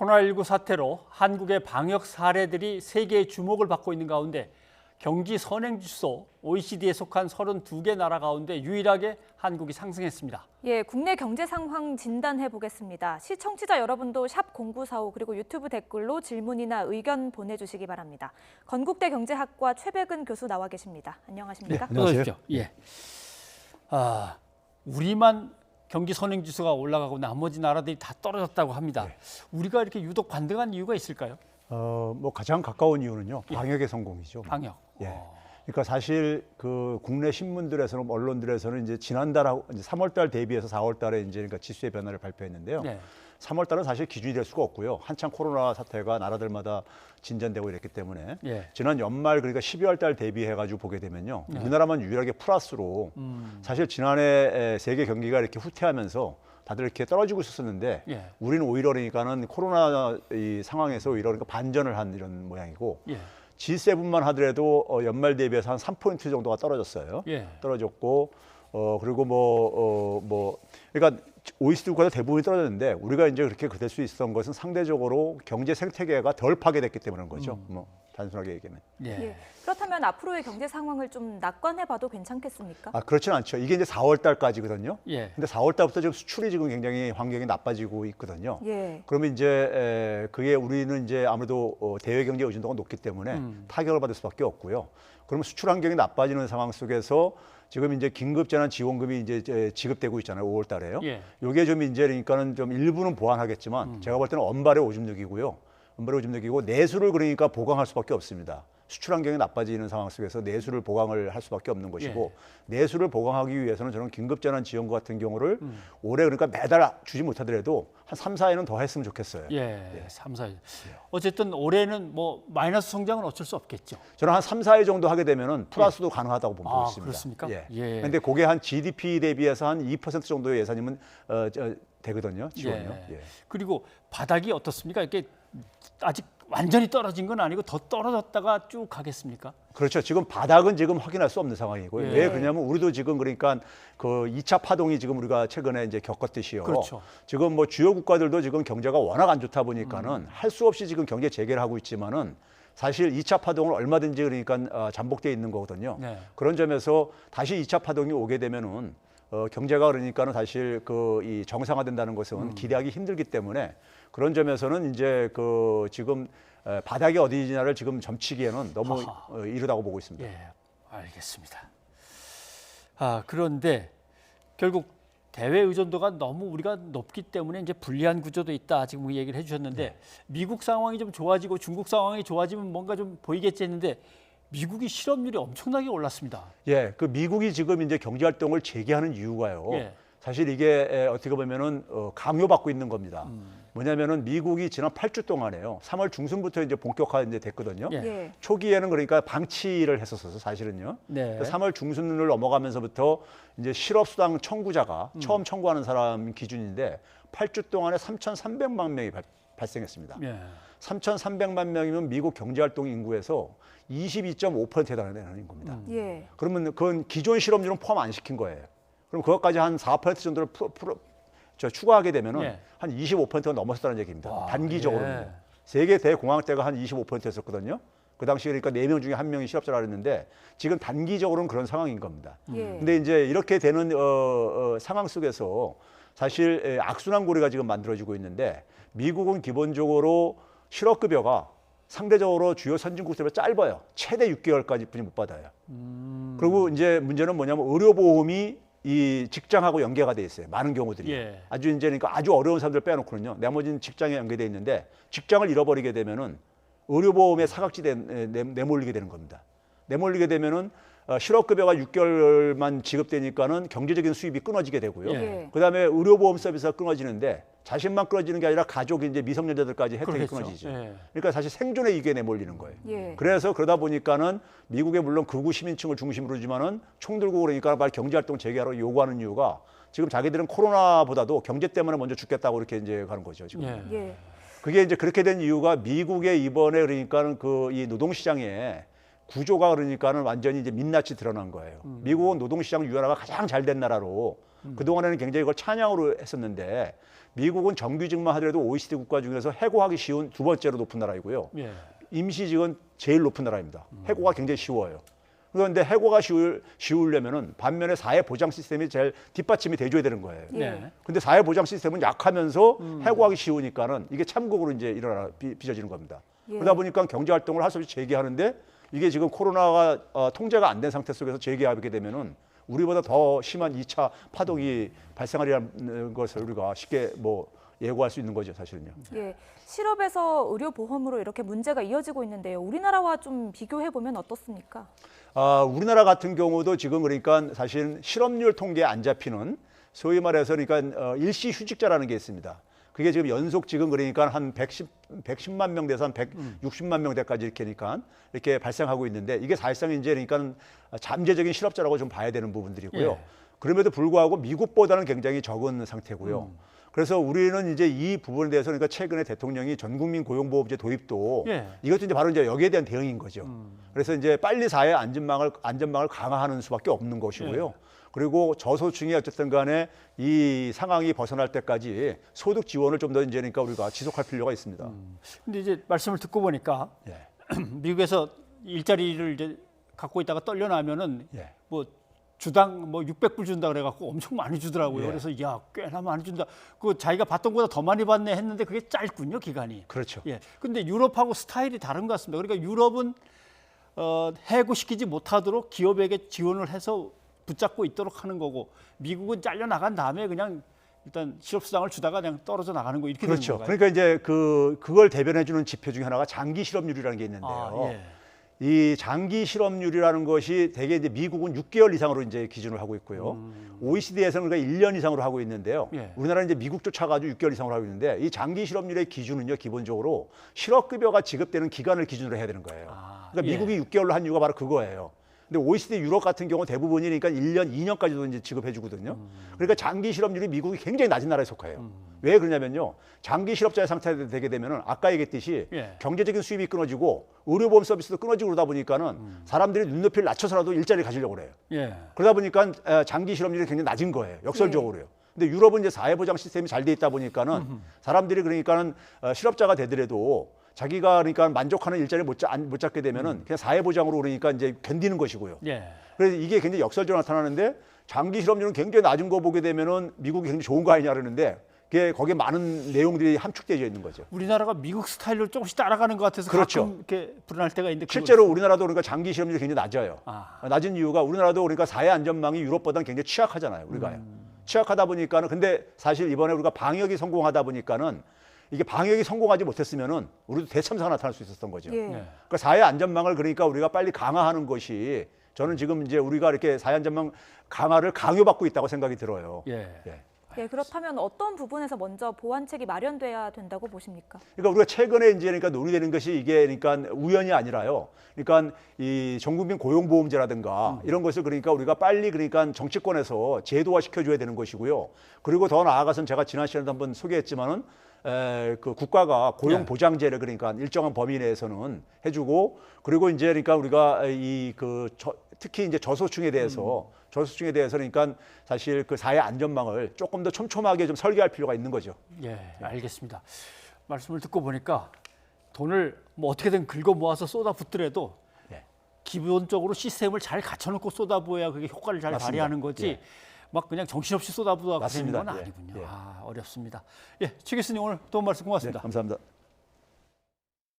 코로나19 사태로 한국의 방역 사례들이 세계의 주목을 받고 있는 가운데 경기 선행지수 OECD에 속한 32개 나라 가운데 유일하게 한국이 상승했습니다. 예, 국내 경제 상황 진단해 보겠습니다. 시청자 여러분도 샵 0945 그리고 유튜브 댓글로 질문이나 의견 보내주시기 바랍니다. 건국대 경제학과 최백은 교수 나와 계십니다. 안녕하십니까? 네, 안녕하세요. 예. 우리만 경기 선행지수가 올라가고 나머지 나라들이 다 떨어졌다고 합니다. 네. 우리가 이렇게 유독 반등한 이유가 있을까요? 뭐 가장 가까운 이유는요. 방역의 성공이죠. 방역. 예. 그러니까 사실 그 국내 신문들에서는 언론들에서는 이제 지난달하고 이제 3월달 대비해서 4월달에 이제 그러니까 지수의 변화를 발표했는데요. 네. 3월달은 사실 기준이 될 수가 없고요. 한창 코로나 사태가 나라들마다 진전되고 이랬기 때문에 예. 지난 연말 그러니까 12월달 대비해가지고 보게 되면요. 우리나라만 유일하게 플러스로 사실 지난해 세계 경기가 이렇게 후퇴하면서 다들 이렇게 떨어지고 있었는데 예. 우리는 오히려 그러니까는 코로나 이 상황에서 오히려 그러니까 반전을 한 이런 모양이고. 예. G7만 하더라도 연말 대비해서 한 3포인트 정도가 떨어졌어요. 예. 떨어졌고 그리고 그러니까 OECD 국가도 대부분이 떨어졌는데 우리가 이제 그렇게 될 수 있었던 것은 상대적으로 경제 생태계가 덜 파괴됐기 때문인 거죠. 뭐 단순하게 얘기하면. 예. 예. 그렇다면 앞으로의 경제 상황을 좀 낙관해 봐도 괜찮겠습니까? 그렇지는 않죠. 이게 이제 4월 달까지거든요. 예. 근데 4월 달부터 지금 수출이 지금 굉장히 환경이 나빠지고 있거든요. 예. 그러면 이제 그게 우리는 이제 아무래도 대외 경제 의존도가 높기 때문에 타격을 받을 수밖에 없고요. 그러면 수출 환경이 나빠지는 상황 속에서 지금 이제 긴급재난지원금이 이제 지급되고 있잖아요. 5월 달에요. 예. 요게 좀 이제 그러니까는 좀 일부는 보완하겠지만 제가 볼 때는 언발의 오줌누기고요. 언발의 오줌누기고 내수를 그러니까 보강할 수밖에 없습니다. 수출 환경이 나빠지는 상황 속에서 내수를 보강을 할 수밖에 없는 것이고 내수를 보강하기 위해서는 저는 긴급재난지원금 같은 경우를 올해 그러니까 매달 주지 못하더라도 한 3, 4회는 더 했으면 좋겠어요. 예. 3, 4일. 어쨌든 올해는 뭐 마이너스 성장은 어쩔 수 없겠죠. 저는 한 3, 4회 정도 하게 되면은 플러스도 가능하다고 보고 있습니다. 그렇습니까? 예. 예. 근데 그게 한 GDP 대비해서 한 2% 정도의 예산이면 되거든요. 지원이요. 예. 그리고 바닥이 어떻습니까? 이게 아직 완전히 떨어진 건 아니고 더 떨어졌다가 쭉 가겠습니까? 그렇죠. 지금 바닥은 지금 확인할 수 없는 상황이고요. 예. 왜 그러냐면 우리도 지금 그러니까 그 2차 파동이 지금 우리가 최근에 이제 겪었듯이요. 그렇죠. 지금 뭐 주요 국가들도 지금 경제가 워낙 안 좋다 보니까는 할 수 없이 지금 경제 재개를 하고 있지만은 사실 2차 파동을 얼마든지 그러니까 잠복돼 있는 거거든요. 네. 그런 점에서 다시 2차 파동이 오게 되면은 경제가 그러니까는 사실 그 이 정상화된다는 것은 기대하기 힘들기 때문에 그런 점에서는 이제 그 지금 바닥이 어디냐를 지금 점치기에는 너무 이르다고 보고 있습니다. 예, 알겠습니다. 그런데 결국 대외 의존도가 너무 우리가 높기 때문에 이제 불리한 구조도 있다. 지금 얘기를 해주셨는데 미국 상황이 좀 좋아지고 중국 상황이 좋아지면 뭔가 좀 보이겠지 했는데 미국이 실업률이 엄청나게 올랐습니다. 예, 그 미국이 지금 이제 경제 활동을 재개하는 이유가요. 예. 사실 이게 어떻게 보면은 강요받고 있는 겁니다. 뭐냐면은 미국이 지난 8주 동안에요. 3월 중순부터 이제 본격화 이제 됐거든요. 예. 예. 초기에는 그러니까 방치를 했었어서 사실은요. 네. 3월 중순을 넘어가면서부터 이제 실업수당 청구자가 처음 청구하는 사람 기준인데 8주 동안에 3,300만 명이 발생했습니다. 예. 3,300만 명이면 미국 경제활동 인구에서 22.5%에 해당하는 인구입니다. 예. 그러면 그건 기존 실업률은 포함 안 시킨 거예요. 그럼 그것까지 한 4% 정도를 추가하게 되면은 예. 한 25%가 넘었다는 얘기입니다. 단기적으로는. 예. 세계 대공황 때가 한 25%였었거든요. 그 당시 그러니까 4명 중에 1명이 실업자라 그랬는데 지금 단기적으로는 그런 상황인 겁니다. 예. 근데 이제 이렇게 되는 상황 속에서 사실 악순환고리가 지금 만들어지고 있는데 미국은 기본적으로 실업급여가 상대적으로 주요 선진국들보다 짧아요. 최대 6개월까지 뿐이 못 받아요. 그리고 이제 문제는 뭐냐면 의료보험이 이 직장하고 연계가 돼 있어요. 많은 경우들이. 예. 아주 이제 그러니까 아주 어려운 사람들 빼놓고는요. 나머지는 직장에 연계돼 있는데 직장을 잃어버리게 되면은 의료보험에 사각지대에 내몰리게 되는 겁니다. 내몰리게 되면은 실업급여가 6개월만 지급되니까는 경제적인 수입이 끊어지게 되고요. 예. 그다음에 의료보험 서비스가 끊어지는데 자신만 끊어지는 게 아니라 가족 이제 미성년자들까지 혜택이 그러겠죠. 끊어지죠. 예. 그러니까 사실 생존의 위기에 내몰리는 거예요. 예. 그래서 그러다 보니까는 미국의 물론 극우 시민층을 중심으로지만은 총 들고 그러니까 말 경제활동 재개하라고 요구하는 이유가 지금 자기들은 코로나보다도 경제 때문에 먼저 죽겠다고 이렇게 이제 가는 거죠. 지금. 예. 예. 그게 이제 그렇게 된 이유가 미국의 이번에 그러니까는 그 이 노동시장에 구조가 그러니까는 완전히 이제 민낯이 드러난 거예요. 미국은 노동시장 유연화가 가장 잘 된 나라로 그동안에는 굉장히 그걸 찬양으로 했었는데 미국은 정규직만 하더라도 OECD 국가 중에서 해고하기 쉬운 두 번째로 높은 나라이고요. 예. 임시직은 제일 높은 나라입니다. 해고가 굉장히 쉬워요. 그런데 해고가 쉬우려면은 반면에 사회 보장 시스템이 제일 뒷받침이 돼줘야 되는 거예요. 네. 근데 사회 보장 시스템은 약하면서 해고하기 쉬우니까는 이게 참극으로 이제 빚어지는 겁니다. 예. 그러다 보니까 경제 활동을 할 수 없이 재개하는데 이게 지금 코로나가 통제가 안 된 상태 속에서 재개하게 되면은 우리보다 더 심한 2차 파동이 발생하리라는 것을 우리가 쉽게 뭐 예고할 수 있는 거죠, 사실은요. 예, 실업에서 의료보험으로 이렇게 문제가 이어지고 있는데요. 우리나라와 좀 비교해 보면 어떻습니까? 우리나라 같은 경우도 지금 그러니까 사실 실업률 통계에 안 잡히는 소위 말해서 그러니까 일시 휴직자라는 게 있습니다. 그게 지금 연속 지금 그러니까 한 110만 명대에서 한 160만 명대까지 이렇게 발생하고 있는데 이게 사실상 이제 그러니까 잠재적인 실업자라고 좀 봐야 되는 부분들이고요. 예. 그럼에도 불구하고 미국보다는 굉장히 적은 상태고요. 그래서 우리는 이제 이 부분에 대해서 그러니까 최근에 대통령이 전국민 고용보험제 도입도 예. 이것도 이제 바로 이제 여기에 대한 대응인 거죠. 그래서 이제 빨리 사회 안전망을 강화하는 수밖에 없는 것이고요. 예. 그리고 저소득층이 어쨌든 간에 이 상황이 벗어날 때까지 소득 지원을 좀 더 이제 그러니까 우리가 지속할 필요가 있습니다. 근데 이제 말씀을 듣고 보니까 예. 미국에서 일자리를 이제 갖고 있다가 떨려나면은 예. 뭐 주당 뭐 600불 준다 그래갖고 엄청 많이 주더라고요. 예. 그래서 야 꽤나 많이 준다. 그 자기가 받던 것보다 더 많이 받네 했는데 그게 짧군요 기간이. 그렇죠. 예. 근데 유럽하고 스타일이 다른 것 같습니다. 그러니까 유럽은 해고시키지 못하도록 기업에게 지원을 해서 붙잡고 있도록 하는 거고 미국은 잘려 나간 다음에 그냥 일단 실업수당을 주다가 그냥 떨어져 나가는 거 이렇게 그렇죠. 되는 건가요? 그러니까 이제 그걸 대변해 주는 지표 중에 하나가 장기 실업률이라는 게 있는데요. 예. 이 장기 실업률이라는 것이 대개 이제 미국은 6개월 이상으로 이제 기준을 하고 있고요. OECD에서는 그러니까 1년 이상으로 하고 있는데요. 예. 우리나라는 이제 미국 쫓아가지고 6개월 이상으로 하고 있는데 이 장기 실업률의 기준은요, 기본적으로 실업급여가 지급되는 기간을 기준으로 해야 되는 거예요. 그러니까 예. 미국이 6개월로 한 이유가 바로 그거예요. 근데 OECD 유럽 같은 경우 대부분이 그러니까 1년, 2년까지도 이제 지급해 주거든요. 그러니까 장기 실업률이 미국이 굉장히 낮은 나라에 속해요. 왜 그러냐면요. 장기 실업자의 상태가 되게 되면은 아까 얘기했듯이 예. 경제적인 수입이 끊어지고 의료보험 서비스도 끊어지고 그러다 보니까는 사람들이 눈높이를 낮춰서라도 일자리를 가지려고 그래요. 예. 그러다 보니까 장기 실업률이 굉장히 낮은 거예요. 역설적으로요. 근데 유럽은 이제 사회보장 시스템이 잘 돼 있다 보니까는 사람들이 그러니까는 실업자가 되더라도 자기가 그러니까 만족하는 일자리를 못 잡게 되면은 그냥 사회보장으로 그러니까 이제 견디는 것이고요. 예. 그래서 이게 굉장히 역설적으로 나타나는데 장기 실업률은 굉장히 낮은 거 보게 되면은 미국이 굉장히 좋은 거 아니냐 그러는데 그게 거기에 많은 내용들이 함축되어 있는 거죠. 우리나라가 미국 스타일로 조금씩 따라가는 것 같아서 그렇죠. 가끔 이렇게 불안할 때가 있는데 실제로 우리나라도 그러니까 장기 실업률이 굉장히 낮아요. 아. 낮은 이유가 우리나라도 그러니까 사회 안전망이 유럽보다는 굉장히 취약하잖아요. 우리가요. 취약하다 보니까는 근데 사실 이번에 우리가 방역이 성공하다 보니까는 이게 방역이 성공하지 못했으면은 우리도 대참사가 나타날 수 있었던 거죠. 예. 네. 그러니까 사회 안전망을 그러니까 우리가 빨리 강화하는 것이 저는 지금 이제 우리가 이렇게 사회 안전망 강화를 강요받고 있다고 생각이 들어요. 예. 예. 예, 그렇다면 어떤 부분에서 먼저 보완책이 마련돼야 된다고 보십니까? 그러니까 우리가 최근에 이제 그러니까 논의되는 것이 이게 그러니까 우연이 아니라요. 그러니까 이 전국민 고용보험제라든가 이런 것을 그러니까 우리가 빨리 그러니까 정치권에서 제도화 시켜줘야 되는 것이고요. 그리고 더 나아가서는 제가 지난 시간에도 한번 소개했지만은 그 국가가 고용 보장제를 그러니까 일정한 범위 내에서는 해주고 그리고 이제 그러니까 우리가 특히 이제 저소득층에 대해서 그러니까 사실 그 사회 안전망을 조금 더 촘촘하게 좀 설계할 필요가 있는 거죠. 예, 알겠습니다. 말씀을 듣고 보니까 돈을 뭐 어떻게든 긁어 모아서 쏟아붓더라도 예. 기본적으로 시스템을 잘 갖춰놓고 쏟아부어야 그게 효과를 잘 맞습니다. 발휘하는 거지. 예. 막 그냥 정신없이 쏟아부어 가는 맞습니다. 건 예. 아니군요. 예. 아, 어렵습니다. 예, 최 교수님 오늘 도움 말씀 고맙습니다. 네, 감사합니다.